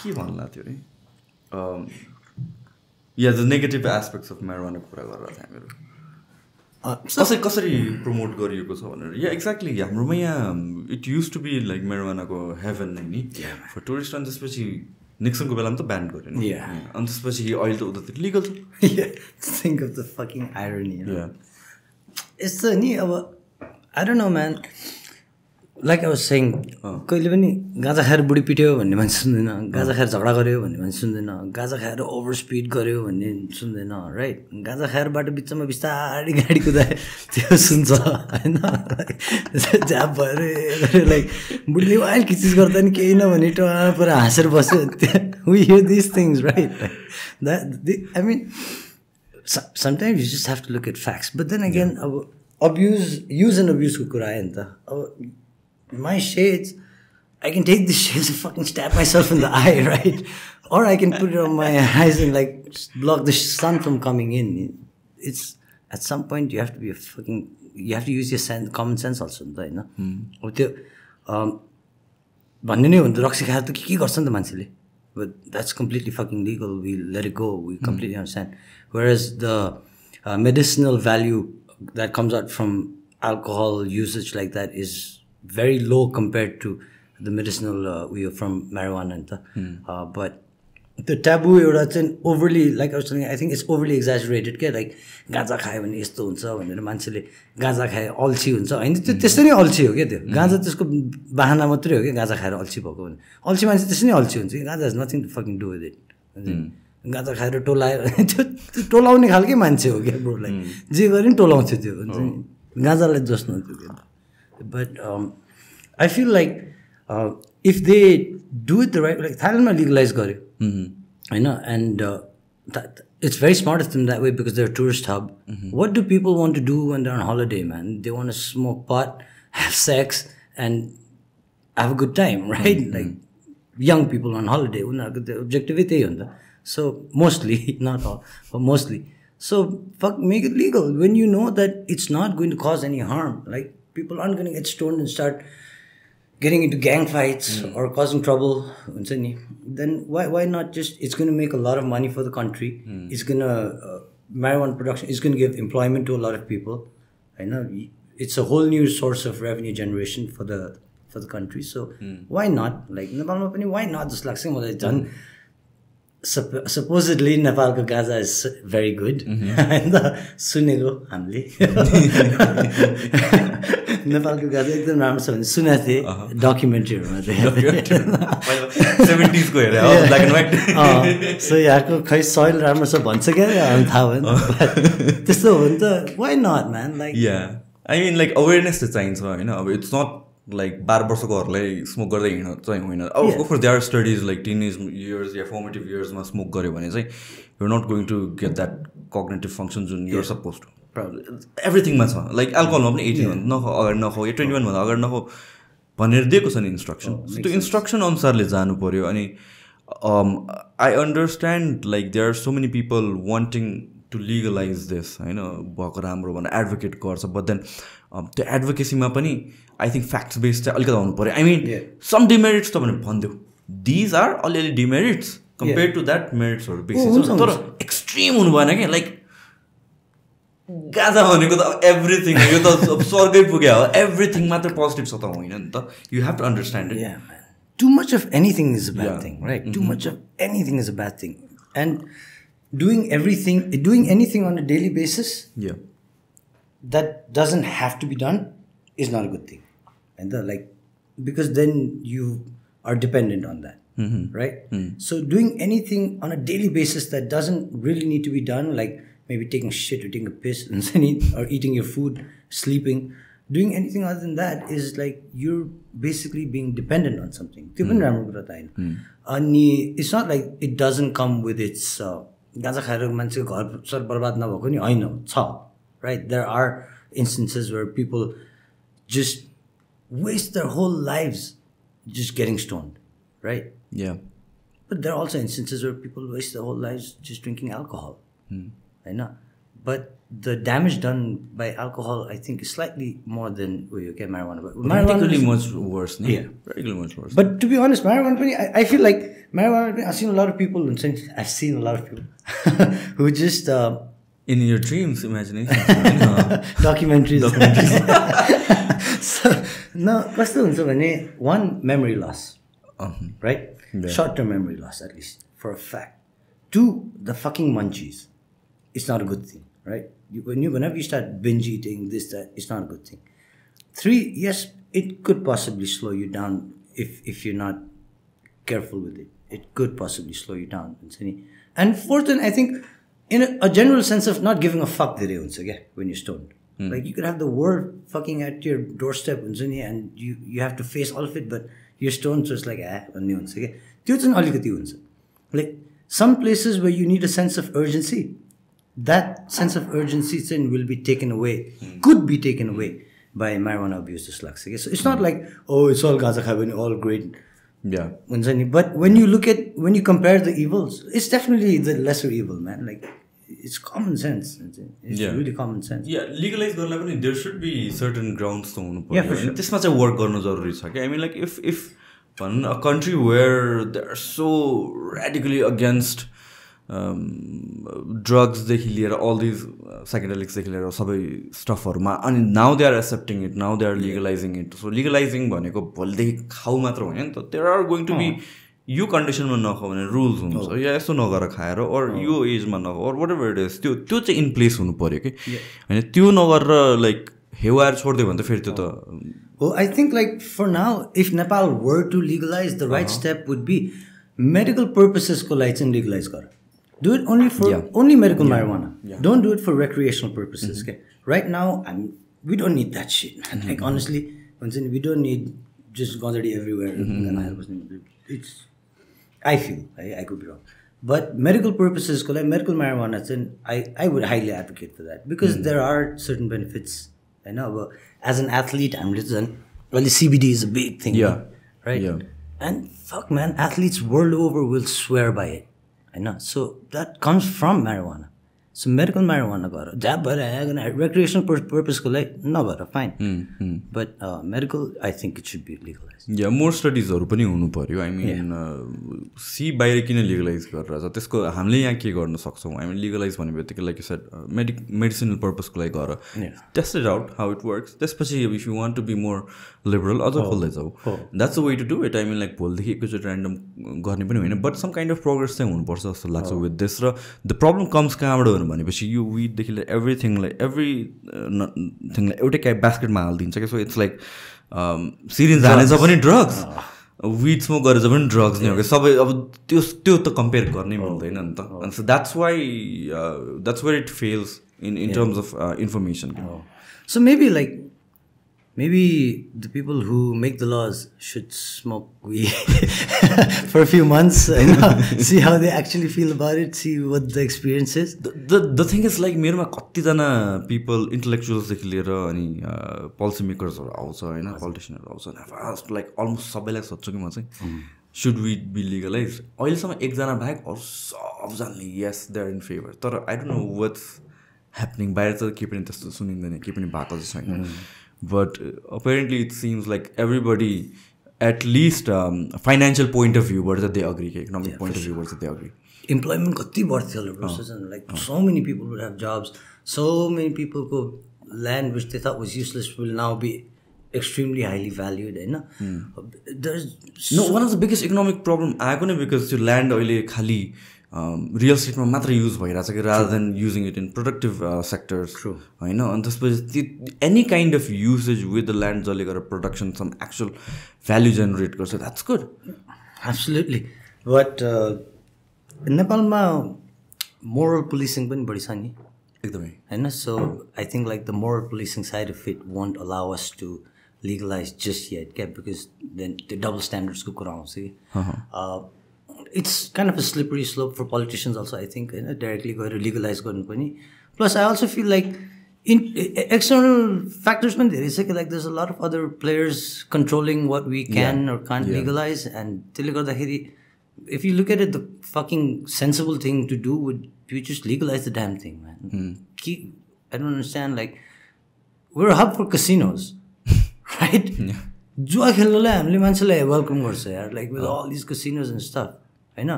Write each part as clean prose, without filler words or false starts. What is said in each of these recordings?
के भन्ला थियो रे या द नेगेटिभ एस्पेक्ट्स अफ म्यारिजुआनाको कुरा गरेर थियौँ हामीहरू कसरी प्रमोट गरिएको छ भनेर या एक्ज्याक्टली हाम्रोमा यहाँ it used to be like म्यारिजुआनाको हेभन नै नि फर टुरिस्ट अनि त्यसपछि निक्सनको बेलामा त ब्यान गर्यो नि अनि त्यसपछि अहिले त उतातिर लिगल छ think of the fucking irony यस्तो नि अब I don't no man like I was saying कहिले पनि गाँजा खाएर बुढी पिट्यो भन्ने मान्छे सुन्दैन गाँजा खाएर झगडा गऱ्यो भन्ने मान्छे सुन्दैन गाँजा खाएर ओभर स्पिड गऱ्यो भन्ने सुन्दैन राइट गाँजा खाएर बाटो बिचमा बिस्तारै गाडी कुदायो त्यो सुन्छ होइन झ्याप भएर लाइक बुढीले अहिले के चिज गर्दा नि केही नभने पर हाँसेर बस्यो त्यहाँ we hear this things right that I mean sometimes you just have to look at facts but then again अब युज एन्ड अब्युजको कुरा आयो नि त अब my shades, I can take the shades and fucking stab myself in the eye, right? Or I can put it on my eyes and like block the sun from coming in. It's at some point you have to be you have to use your common sense also, right? No? भन्ने नै हुन्छ रक्सी खाएर त के गर्छ नि त मान्छेले but that's completely fucking legal. We let it go. We completely understand. Whereas the medicinal value that comes out from alcohol usage like that is very low compared to the medicinal from marijuana. But the taboo एउटा चाहिँ overly, like I was telling you, I think it's overly exaggerated क्या like गाँजा खायो भने यस्तो हुन्छ भनेर मान्छेले गाँजा खाए अल्छी हुन्छ होइन त्यो त्यस्तै नै अल्छी हो क्या त्यो गाँजा त्यसको बाहना मात्रै हो क्या गाँजा खाएर अल्छी भएको भने अल्छी मान्छे त्यसै नै अल्छी हुन्छ कि ganja has nothing to fucking do with it गाँजा खाएर टोलायो त्यो टोलाउने खालकै मान्छे हो क्या ब्रोलाई जे गरे पनि टोलाउँथ्यो त्यो हुन्छ नि गाँजालाई जस्तो हुन्थ्यो क्या but I feel like if they do it the right way, like Thailand legalize garyo होइन and it's very smart of them that way because they're a tourist hub. What do people want to do when they're on holiday, man? They want to smoke pot, have sex and have a good time, right? Like young people on holiday, the objective is त्यही so mostly, not all, but mostly. So fuck, make it legal when you know that it's not going to cause any harm. Like people aren't going to get stoned and start getting into gang fights or causing trouble. Then why not just, it's going to make a lot of money for the country. It's going to, marijuana production is going to give employment to a lot of people. I know it's a whole new source of revenue generation for the country. So why not? Like, why not? Just like saying what I've done. Supposedly Nepalko Gaza is very good. And सुनेको हामीले नेपालको गाजा एकदम राम्रो छ भने सुनेको थिएँ डकुमेन्ट्रीहरूमा चाहिँ 70s को हेरेँ ब्ल्याक एन्ड व्हाइट सो यहाँको खै सोइल राम्रो छ भन्छ क्या अनि थाहा भएन त्यस्तो हो भने त why not man like I mean like awareness त चाहिन्छ होइन अब इट्स नट लाइक 12 वर्षकोहरूलाई स्मोक गर्दै हिँड्नु चाहिँ होइन अब for their studies like teenage years या फर्मेटिभ इयर्समा स्मोक गऱ्यो भने चाहिँ you're not going to get that cognitive function जुन युआर सपोज टु एभ्रिथिङमा छ लाइक एल्कोहलमा पनि 18 नखाऊ अगाडि नखाऊ या 21 भन्दा अगाडि नखाऊ भनेर दिएको छ नि इन्स्ट्रक्सन त्यो इन्स्ट्रक्सन अनुसारले जानु पऱ्यो अनि I understand like there are so many people wanting to legalize this होइन भएको राम्रो भनेर एडभोकेट गर्छ बट देन त्यो एडभोकेसीमा पनि आई थिङ्क फ्याक्ट्स बेस्ड चाहिँ अलिकति आउनु पऱ्यो आई मिन सम डिमेरिट्स त भने भनिदेऊ दिज आर अलिअलि डिमेरिट्स कम्पेयर टु द्याट मेरिट्सहरू बेसी तर एक्सट्रिम हुनु भएन क्या लाइक गाजा भनेको त एभ्रिथिङ यो त स्वर्गै पुग्यो हो एभ्रिथिङ मात्र पोजिटिभ छ त होइन नि त you have to understand it too much of anything is a bad thing right too much of anything is a bad thing and doing anything on a daily basis that doesn't have to be done is not a good thing and like because then you are dependent on that right so doing anything on a daily basis that doesn't really need to be done like maybe taking shit or taking a piss or eating your food sleeping doing anything other than that is like you're basically being dependent on something it's not like it doesn't come with its गाजा खाएर मान्छेको घर सर बर्बाद नभएको नि होइन छ right there are instances where people just waste their whole lifes just getting stoned right but there are also instances where people waste their whole lifes just drinking alcohol होइन but the damage done by alcohol, I think, is slightly more than marijuana. But practically much worse. No? Yeah. Practically much worse. But to be honest, marijuana, I feel like marijuana, I've seen a lot of people who just... in your dreams, imagination. Documentaries. So, no, one, memory loss. Right? Yeah. Short-term memory loss, at least, for a fact. Two, the fucking munchies. It's not a good thing, right? Whenever you start binge eating, this, that, it's not a good thing. Three, yes, it could possibly slow you down if you're not careful with it. It could possibly slow you down. And fourth, I think, in a general sense of not giving a fuck when you're stoned. Like, you could have the world fucking at your doorstep, and you have to face all of it, but you're stoned, so it's like, like, some places where you need a sense of urgency, that sense of urgency will be taken away, could be taken away by marijuana abuse. So it's not like, oh, it's all gaza khabani, all great. Yeah. But when you compare the evils, it's definitely the lesser evil, man. Like, it's common sense. It's really common sense. Yeah, legalize garna, there should be certain grounds to for sure. This much work garna zaruri cha. I mean, like, if a country where they're so radically against drugs, all these psychedelics, stuff, and now they are accepting it, now they are legalizing it. So legalizing, there are going to be you condition rules, or you age or whatever it is, in place. And like, well, I think, like, for now, if Nepal were to legalize, the right step would be medical purposes ko legalize kar. Do it only for only medical marijuana. Yeah. Don't do it for recreational purposes. Okay? Right now, we don't need that shit, man. Like, honestly, we don't need just Gondadi everywhere. I feel, I could be wrong. But medical purposes, medical marijuana, I would highly advocate for that, because there are certain benefits. I know, but as an athlete, the CBD is a big thing. Yeah. Right? Yeah. And fuck, man, athletes world over will swear by it. I know. So that comes from marijuana. So medical marijuana recreational purpose no fine. But medical, I think it should be legalized. Yeah, more studies are पनि हुनु पर्यो. I mean, see बाहिर किन legalize गरेर छ त्यसको हामीले यहाँ के गर्न सक्छौं. I mean, legalize भन्ने बित्तिकै, like you said, medicinal purpose को लागि गर test it out how it works. त्यसपछि if you want to be more liberal, other खोल्दै जाऊ. That's the way to do it. I mean, like, भोलिदेखि एकैचोटि random गर्ने पनि होइन, but some kind of progress चाहिँ हुनुपर्छ जस्तो लाग्छ with this. र the problem comes कहाँबाट हो भनेपछि यो weedदेखि लिएर everything, like everything, like एउटै बास्केटमा हालिदिन्छ के. So it's like सिरिन्ज हालेछ पनि ड्रग्स, weed smoke गरेछ पनि ड्रग्स नै हो कि. सबै अब त्यो त कम्पेयर गर्नै मिल्दैन नि त. And so that's why that's where it fails in terms of information. So maybe the people who make the laws should smoke weed for a few months, see how they actually feel about it, see what the experience is. The thing is, like, मेरोमा कतिजना people, intellectuals देखि लिएर अनि policy makers आउँछ हैन, politicians आउँछ, and I've asked, like, almost सबैलाई सोध्छु कि म चाहिँ should weed be legalized. अहिलेसम्म एकजना बाहेक अरु सबजनाले yes, they're in favor. तर I don't know what's happening. बाहिर त के पनि त्यस्तो सुनिँदैन, के पनि भएको जस्तो छैन. But apparently it seems like everybody, at least financial point of view, but they agree, economic point of view, but they agree. Employment kati badhyo, like so many people would have jobs, so many people go land which they thought was useless will now be extremely highly valued. There's one of the biggest economic problem because to land oil khali real estate ma matra use bhayirachha rather than using it in productive sectors. True. And any kind of usage with the land jale gera production, some actual value generate garcha, that's good. Absolutely. But in Nepal ma moral policing pani badi cha ni. Ekdamai. So I think, like, the moral policing side of it won't allow us to legalize just yet, because then the double standards ko kura aउँछ. It's kind of a slippery slope for politicians also, I think, directly going to legalize garnu pani. Plus, I also feel like in external factors, like, there's a lot of other players controlling what we can or can't legalize, and if you look at it, the fucking sensible thing to do would be just legalize the damn thing, man. I don't understand. Like, we're a hub for casinos, right? Jua khelnalai hamle मान्छेलाई welcome गर्छ यार, like with all these casinos and stuff. I know.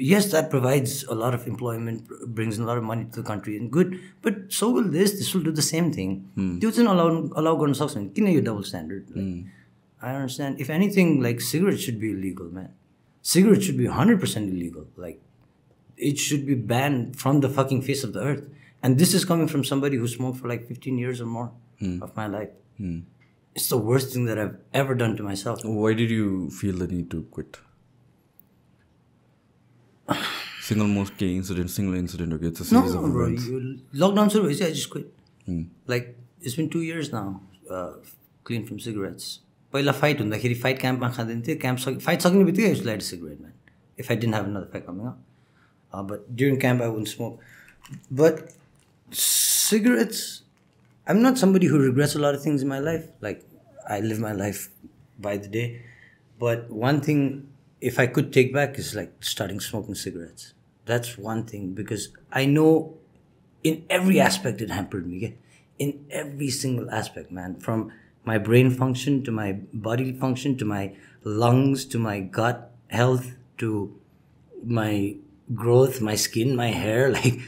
Yes, that provides a lot of employment, brings a lot of money to the country, and good. But so will this. This will do the same thing. त्यो चाहिँ allow गर्न सक्छ नि किन यो double standard? Like, I don't understand. If anything, like cigarettes should be illegal, man. Cigarettes should be 100% illegal. Like, it should be banned from the fucking face of the earth. And this is coming from somebody who smoked for like 15 years or more of my life. It's the worst thing that I've ever done to myself. Why did you feel the need to quit? Single incident, okay? It's a series of events. Lockdown, so I just quit. Like, it's been 2 years now, clean from cigarettes. पहिला fight हुँदाखेरि fight camp मा खाँदैन थिएँ. Fight सक्ने बित्तिकै I used to light a cigarette, man. If I didn't have another fight coming up. But during camp I wouldn't smoke. But cigarettes, I'm not somebody who regrets a lot of things in my life. Like, I live my life by the day. But one thing, if I could take back, is like starting smoking cigarettes. That's one thing, because I know in every aspect it hampered me. Yeah? In every single aspect, man. From my brain function, to my body function, to my lungs, to my gut health, to my growth, my skin, my hair. Like,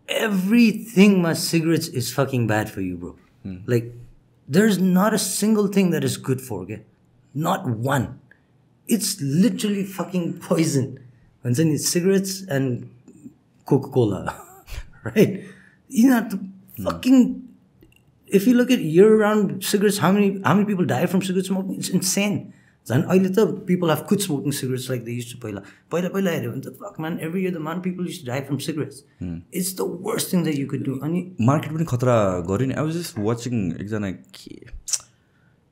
everything, my cigarettes is fucking bad for you, bro. Like, there's not a single thing that is good for, okay? Not one. It's literally fucking poison. And then it's cigarettes and Coca-Cola, right? You know, fucking, if you look at year-round cigarettes, how many people die from cigarette smoking? It's insane. Then people have quit smoking cigarettes like they used to. Paila, fuck, man, every year the amount of people used to die from cigarettes. It's the worst thing that you could do. Market पनि खतरा गऱ्यो नि. I was just watching एकजना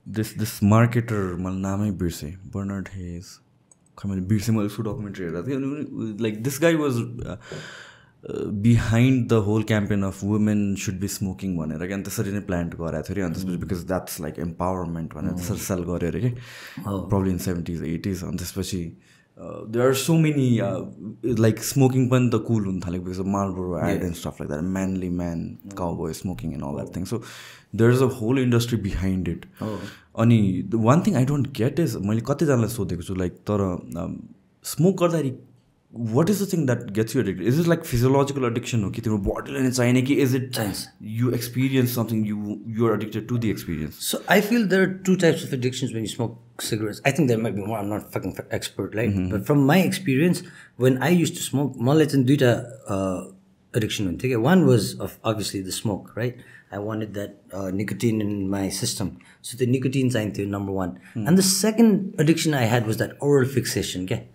this marketer, मलाई नामै बिर्सेँ, Bernard Hayes. मैले बिर्सेँ, मैले उसको डकुमेन्ट्री हेरेको थिएँ. Like, this guy was behind the whole campaign of women should be smoking भनेर क्या. अनि त्यसरी नै प्लान्ट गराएको थियो अरे. अनि त्यसपछि because that's like empowerment भनेर त्यसरी सेल गऱ्यो अरे कि. Probably in 70s, 80s. अनि त्यसपछि there are so many like smoking पनि त cool हुन थाल्यो because of Marlboro ad and stuff like that. Manly man, cowboy smoking and all that thing. So there's a whole industry behind it. अनि the one thing I don't get is मैले कतिजनालाई सोधेको छु like तर smoke गर्दाखेरि what is the thing that gets you addicted? Is it like physiological addiction हो कि तिम्रो बडीलाई नै चाहिने कि is it you experience something, you're addicted to the experience? So I feel there are two types of addictions when you smoke cigarettes. I think there might be more. I'm not fucking expert, right? But from my experience, when I used to smoke, मलाई चाहिँ दुईटा addiction हुन्थ्यो क्या. One was of obviously the smoke, right? I wanted that nicotine in my system. So the nicotine चाहिन्थ्यो, number one. And the second addiction I had was that oral fixation, क्या?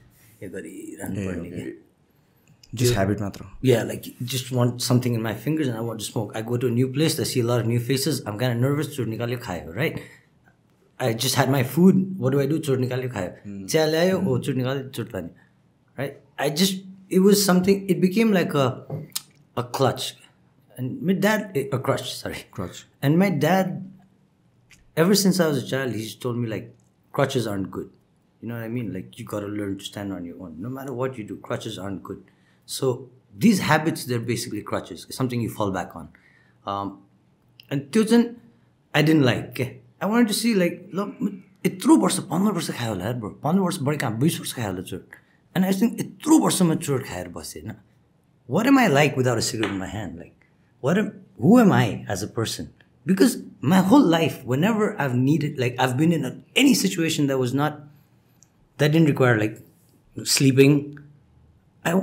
Just habit matra. Yeah, like just want something in my fingers and I want to smoke. I go to a new place, I see a lot of new faces. I'm kind of nervous. Chur nikalyo khayo, right? I just had my food. What do I do? Chur nikalyo khayo. Chha layo, oh chur nikalyo chur pani. Right? It was something. It became like a clutch. And my dad, a crutch. Crutch. And my dad, ever since I was a child, he's told me like crutches aren't good. You know what I mean? Like, you gotta learn to stand on your own. No matter what you do, crutches aren't good. So these habits, they're basically crutches. It's something you fall back on. And Tujan, I didn't like. Okay? I wanted to see like, look, itro barsa 15 barsa khayo la bro. 15 barsa badi kam 20 barsa khayo la chur. And I was thinking, itro barsa ma chur khayo base na. What am I like without a cigarette in my hand? Like, who am I as a person? Because my whole life, whenever I've needed, like, I've been in any situation that didn't require like sleeping. I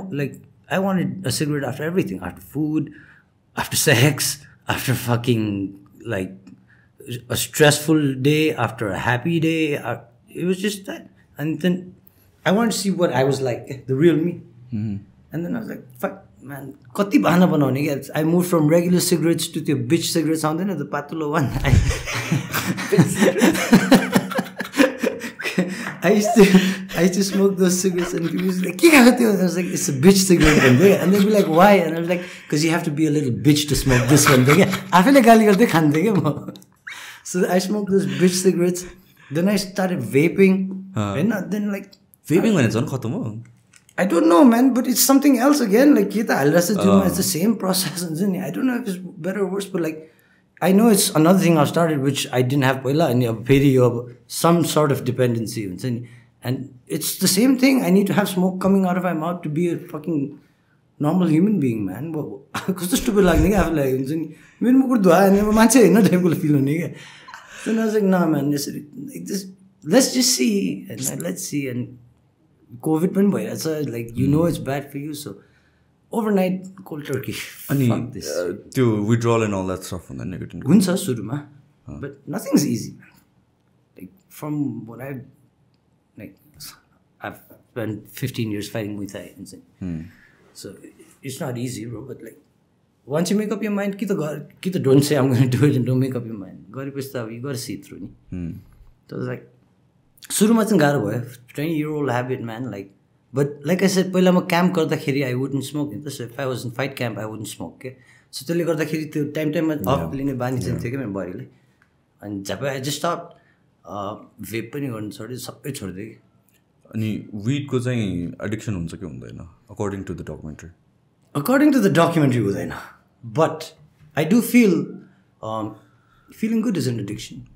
wanted a cigarette after everything, after food, after sex, after fucking like a stressful day, after a happy day. It was just that. And then I wanted to see what I was like, the real me. And then I was like, fuck, man, kati bahana banaउने के. I moved from regular cigarettes to the bitch cigarettes आउँदैन, the patulo one. I used to smoke those cigarettes and people was like, I was like, it's a bitch cigarette. And they'd be like, why? And I was like, because you have to be a little bitch to smoke this one. I feel like so I smoked those bitch cigarettes. Then I started vaping. And then like... Vaping when it's on khatam ho? I don't know, man, but it's something else again. Like, it's the same process. I don't know if it's better or worse, but like, I know it's another thing I've started which I didn't have पहिला and some sort of dependency. And it's the same thing. I need to have smoke coming out of my mouth to be a fucking normal human being, man. कस्तो stupid लाग्ने क्या आफूलाई हुन्छ नि मेरो मुखबाट धुवा हान्ने मान्छे हैन टाइपको फिल हुने क्या So I was like, nah, man, let's just see and let's see. And COVID पनि भइरहेछ, like you know it's bad for you, so overnight cold turkey. Fuck this. त्यो withdrawal and all that stuff on the negative. हुन्छ सुरुमा, but nothing's easy, man. Like from what I've spent 15 years fighting Muay Thai, so it's not easy, bro. But like once you make up your mind, kita don't say I'm going to do it and don't make up your mind. You got to see it through. So it's like सुरुमा चाहिँ गाह्रो भयो 20-year-old habit, man. Like, but like I said, पहिला म camp गर्दाखेरि I wouldn't smoke. So if I was in fight camp, I wouldn't smoke. Okay? So त्यसले गर्दाखेरि त्यो टाइममा अफ लिने बानी चाहिँ थियो क्या मेरो बडीले. अनि जब I just stopped vape पनि गर्नु छोड्यो, सबै छोड्दियो कि. अनि weedको चाहिँ addiction हुन्छ कि हुँदैन according to the documentary? According to the documentary हुँदैन. But I do feel feeling good is an addiction.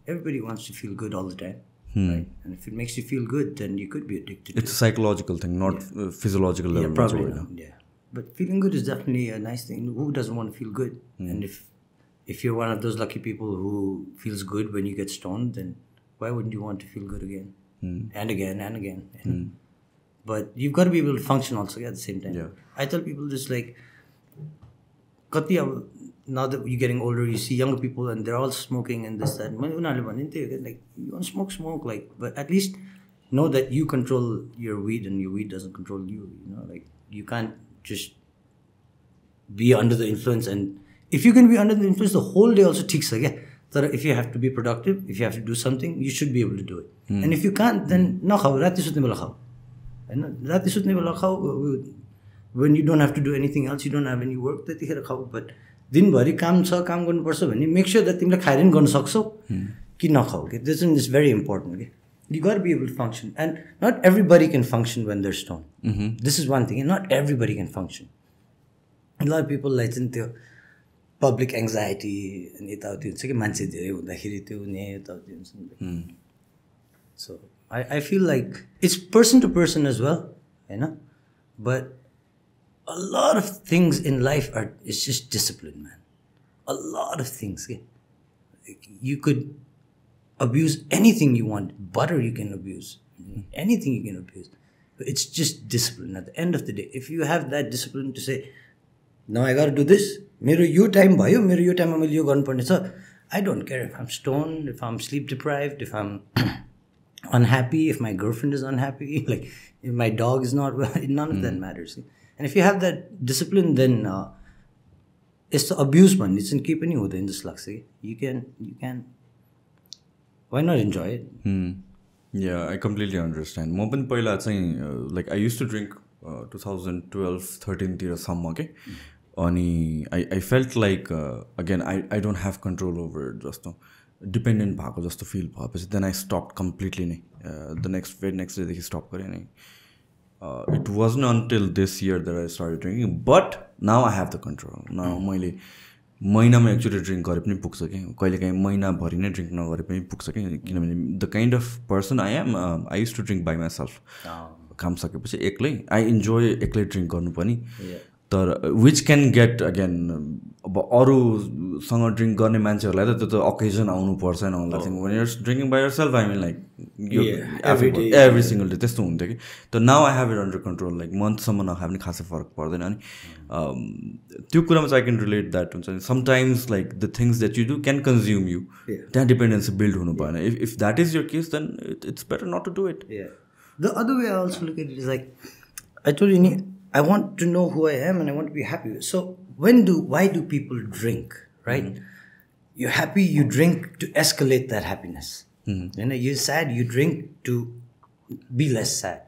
Everybody wants to feel good all the time. Right? And if it makes you feel good, then you could be addicted. It's a psychological thing, not physiological level. Yeah, probably not. Yeah. But feeling good is definitely a nice thing. Who doesn't want to feel good? And if you're one of those lucky people who feels good when you get stoned, then why wouldn't you want to feel good again? And again and again. But you've got to be able to function also at the same time. Yeah. I tell people just like, now that you're getting older, you see younger people and they're all smoking and this, that. Like, you want to smoke. Like, but at least know that you control your weed and your weed doesn't control you. You know, like you can't just be under the influence. And if you can be under the influence the whole day, also takes like, yeah. If you have to be productive, if you have to do something, you should be able to do it. And if you can't, then no khao. Rati sutne bela khao. Rati sutne bela khao. When you don't have to do anything else, you don't have any work, त्यतिखेर खाऊ. But दिनभरि काम छ, काम गर्नुपर्छ भने make sure that तिमीले खाएर गर्न सक्छौ कि नखाऊ. This is very important. You got to be able to function. And not everybody can function when they're stoned. This is one thing. And not everybody can function. A lot of people like त्यो public anxiety and यताउति हुन्छ कि मान्छे धेरै हुँदाखेरि त्यो हुने यताउति हुन्छ. So I feel like it's person to person as well, you know. But a lot of things in life it's just discipline, man. A lot of things. Yeah? You could abuse anything you want. Butter you can abuse. Anything you can abuse. But it's just discipline. At the end of the day, if you have that discipline to say, now I got to do this. Mero yo time bhayo, mero yo time ma मैले यो गर्नुपर्ने छ. I don't care if I'm stoned, if I'm sleep deprived, if I'm unhappy, if my girlfriend is unhappy, like if my dog is not well, none of that matters. And if you have that discipline, then it's the abuse man. It's in keeping you in this luxury. You can. Why not enjoy it? Yeah, I completely understand. म पनि पहिला चाहिँ like I used to drink 2012-13 तिर सम्म okay. अनि I felt like again I don't have control over it जस्तो dependent भएको जस्तो feel भएपछि then I stopped completely नै the next day देखि stop गरेँ नै. It wasn't until this year that I started drinking, but now I have the control. Now मैले महिनामा एक्चुअली ड्रिङ्क गरे पनि पुग्छ कि कहिलेकाहीँ महिनाभरि नै ड्रिङ्क नगरे पनि पुग्छ कि किनभने the kind of person I am I use to drink by myself. काम सकेपछि एक्लै आई इन्जोय एक्लै ड्रिङ्क गर्नु पनि. तर विच क्यान गेट अगेन अब अरूसँग ड्रिङ्क गर्ने मान्छेहरूलाई त त्यो त अकेजन आउनुपर्छ न होला thing when you're drinking by yourself I mean like every single day त्यस्तो हुन्थ्यो कि. तर now I have it under control. Like मन्थसम्म नखाए पनि खासै फरक पर्दैन. अनि त्यो कुरामा चाहिँ आई क्यान रिलेट द्याट हुन्छ. Sometimes like the things that you do can consume you. त्यहाँ डिपेन्डेन्सी बिल्ड हुनु भएन. If that is your case then it's better not to do it. The other way I also look at it is like I told you I want to know who I am and I want to be happy. So why do people drink, right? You're happy, you drink to escalate that happiness. You know, you're sad, you drink to be less sad,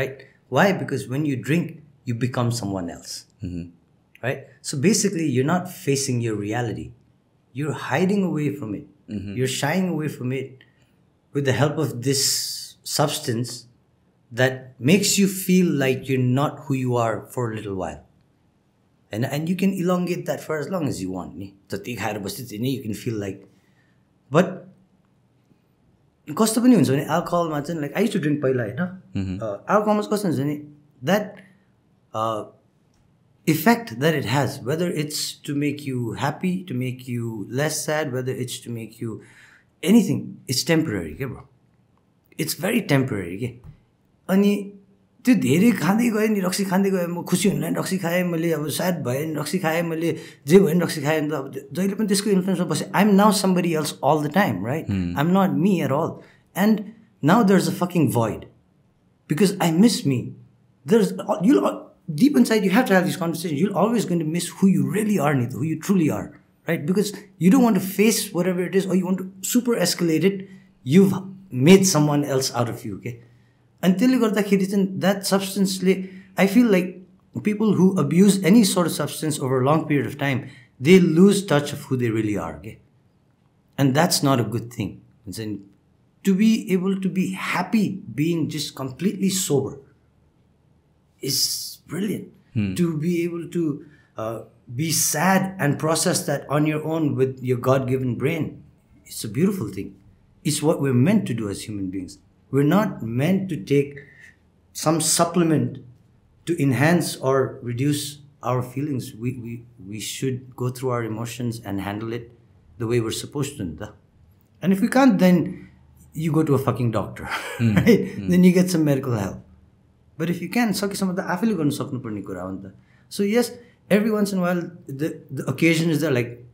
right? Why? Because when you drink, you become someone else, right? So basically, you're not facing your reality. You're hiding away from it. You're shying away from it with the help of this substance that makes you feel like you're not who you are for a little while. And you can elongate that for as long as you want. You can feel like, but कस्तो पनि हुन्छ भने alcoholमा चाहिँ like I used to drink पहिला हैन alcoholमा कस्तो हुन्छ भने that effect that it has, whether it's to make you happy, to make you less sad, whether it's to make you anything, it's temporary, okay, bro. It's very temporary, okay. अनि त्यो धेरै खाँदै गएँ नि रक्सी खाँदै गएँ म खुसी हुन रक्सी खाएँ मैले अब स्याड भएँ नि रक्सी खाएँ मैले जे भयो नि रक्सी खाएँ नि त अब जहिले पनि त्यसको इन्फ्लुएन्समा बसेँ I'm now somebody else all the time, right? I'm not me at all. And now there's a fucking void because I miss me. You'll deep inside you have to have these conversations. You're always going to miss who you really are, Nita, who you truly are, right? Because you don't want to face whatever it is or you want to super escalate it. You've made someone else out of you, okay? Until you got that substance, I feel like people who abuse any sort of substance over a long period of time, they lose touch of who they really are, okay? And that's not a good thing. To be able to be happy being just completely sober is brilliant. To be able to be sad and process that on your own with your God-given brain, it's a beautiful thing. It's what we're meant to do as human beings. We're not meant to take some supplement to enhance or reduce our feelings. We should go through our emotions and handle it the way we're supposed to. And if we can't, then you go to a fucking doctor, right? Then you get some medical help. But if you can, so yes, every once in a while, the occasion is there. Like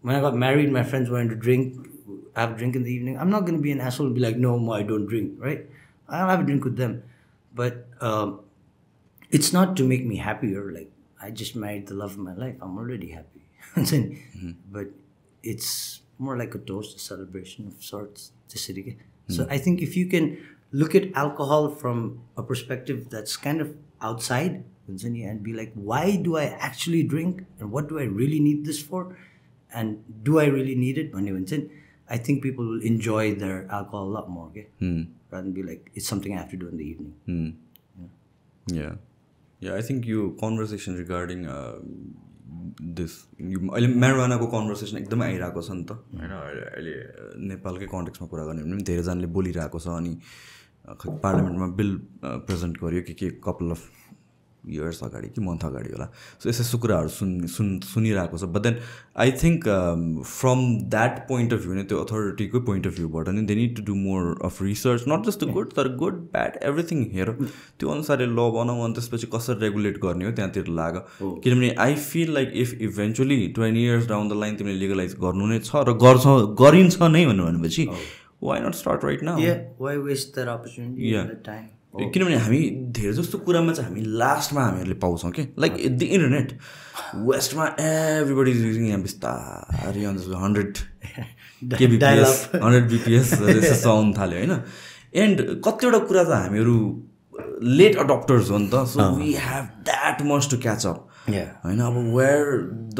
when I got married, my friends wanted to drink, have a drink in the evening. I'm not going to be an asshole and be like, no, I don't drink, right? I'll have a drink with them. But it's not to make me happier. Like, I just married the love of my life. I'm already happy. But it's more like a toast, a celebration of sorts. So I think if you can look at alcohol from a perspective that's kind of outside and be like, why do I actually drink? And what do I really need this for? And do I really need it? I think people will enjoy their alcohol a lot more, okay? Rather than be like, it's something I have to do in the evening. Yeah, I think your conversation regarding this marijuana को conversation एकदमै आइरहेको छ नि त हैन अहिले नेपालकै कन्टेक्स्टमा कुरा गर्ने भने धेरैजनाले बोलिरहेको छ अनि पार्लियामेन्टमा बिल प्रेजेन्ट गर्यो के कपाल अफ इयर्स अगाडि कि मन्थ अगाडि होला सो यस्तो कुराहरू सुनिरहेको छ but then I think from that point of view नै त्यो अथोरिटीको पोइन्ट अफ भ्यूबाट नि they need to do more of research not just the good तर गुड ब्याड एभ्रिथिङ हेर त्यो अनुसारले ल बनाऊ अनि त्यसपछि कसरी रेगुलेट गर्ने हो त्यहाँतिर लाग किनभने I feel like if eventually 20 years down the line तिमीले लिगलाइज गर्नु नै छ र गरिन्छ नै भनेपछि why not start right now why waste that opportunity at the time किनभने हामी धेरै जस्तो कुरामा चाहिँ हामी लास्टमा हामीहरूले पाउँछौँ कि लाइक द इन्टरनेट वेस्टमा एभ्रिबडी इज युजिङ यहाँ बिस्तारै 100 kbps 100 bps जस्तो आउनु थाल्यो होइन एन्ड कतिवटा कुरा त हामीहरू लेट अडप्टर्स हो नि त so we have that much to catch up होइन अब where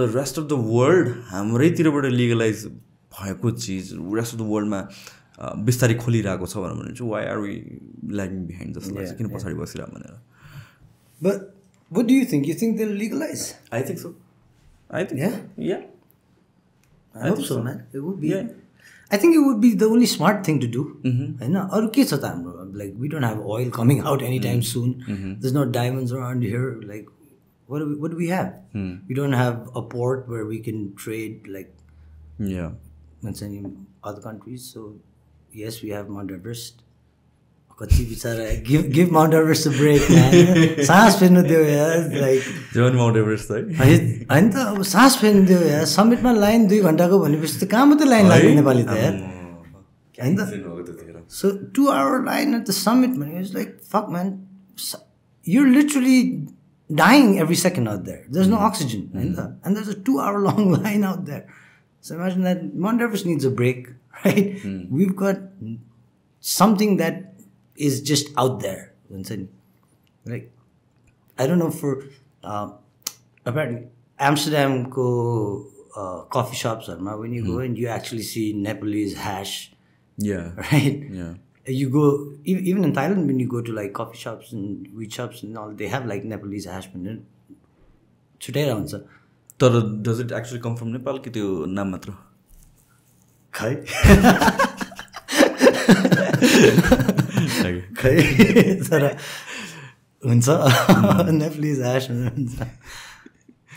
the rest of the world हाम्रैतिरबाट लिगलाइज भएको चिज रेस्ट अफ द वर्ल्डमा बिस्तारै खोलिरहेको छ भनेर चाहिँ why are we lagging behind जस्तो लाग्छ किन पछाडि बसिरहेको भनेर But what do you think? You think they'll legalize? I think so. I think yeah. I hope so, man. It would be. I think it would be the only smart thing to do. Like, we don't have oil coming out anytime soon. There's no diamonds around here. Like, what do we have? We don't have a port where we can trade, like, in other countries. So, yes, we have Mount Everest. Give Mount Everest a break, man. सास फेर्नु दियो यार like John Mount Everest है हैन त अब सास फेर्नु दियो यार समिटमा लाइन 2 घण्टाको भनेपछि त कहाँ मात्रै लाइन लाग्यो नेपाली त यार हैन त so 2 hour line at the summit, man. It's like, fuck, man. You're literally dying every second out there. There's no oxygen, and there's a 2 hour long line out there. So imagine that Mount Everest needs a break, right? We've got something that is just out there. Like, I don't know, for apparently Amsterdam coffee shops, when you go and you actually see Nepalese hash. Yeah. Right? Yeah. you go even in Thailand when you go to like coffee shops and weed shops and all, they have like Nepalese hash brand. छुट्याएर हुन्छ तर does it actually come from Nepal कि त्यो नाम मात्र खै खै तर हुन्छ Nepalese hash हुन्छ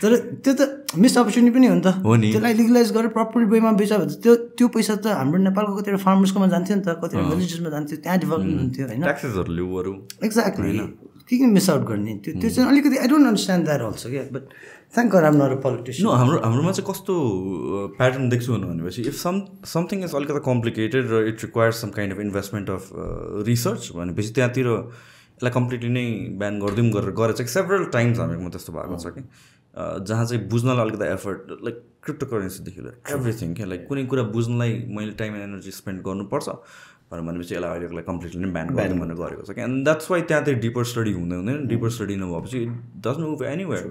तर त्यो त मिस अपर्च्युनिटी पनि हो नि त त्यसलाई लिगलाइज गरेर प्रपरली वेमा बेचा भने त्यो पैसा त हाम्रो नेपालको कतिवटा फार्मर्सकोमा जान्थ्यो नि त कतिवटा भिलेजेसमा जान्थ्यो त्यहाँ डेभलपमेन्ट हुन्थ्यो होइन एक्ज्याक्टली के मिस आउट गर्ने त्यो चाहिँ अलिकति I don't understand that also क्या but thank god I'm not a politician हाम्रोमा चाहिँ कस्तो प्याटर्न देख्छु भनेपछि इफ समथिङ इज अलिकति कम्प्लिकेटेड र it requires some kind of investment of research भनेपछि त्यहाँतिर यसलाई कम्प्लिटली नै ब्यान गरिदिउँ गरेर चाहिँ सेभरल टाइम्स हामीहरूमा त्यस्तो भएको छ कि जहाँ चाहिँ बुझ्नलाई अलिकति एफर्ट लाइक क्रिप्टो करेन्सीदेखि लिएर एभ्रिथिङ क्या लाइक कुनै कुरा बुझ्नलाई मैले टाइम एन्ड एनर्जी स्पेन्ड गर्नुपर्छ भनेपछि यसलाई अहिलेलाई कम्प्लिटली नै ब्यान गरिदिउँ भनेर गरेको छ कि एन्ड द्याट्स वाइ त्यहाँ चाहिँ डिपर स्टडी हुँदैन डिपर स्टडी नभएपछि it doesn't move anywhere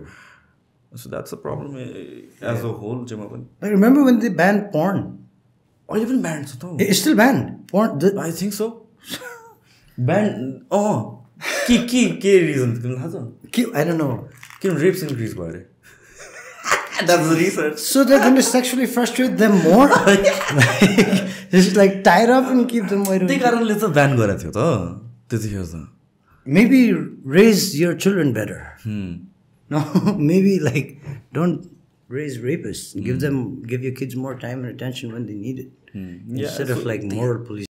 so that's a problem as a whole चाहिँ पनि remember when they ban porn अहिले पनि ब्यान्ड छ त it's still ban porn I think so banned के रिजन तिमीलाई थाहा छ के आई डोन्ट नो किन रेप्स इन्क्रिज भयो अरे That's the research. So they're going to sexually frustrate them more? Just like tie it up and keep them wide. त्यही कारणले त ब्यान गरेको थियो त त्यतिखेर त Maybe raise your children better. No, maybe like don't raise rapists. Give your kids more time and attention when they need it. Instead of like moral police.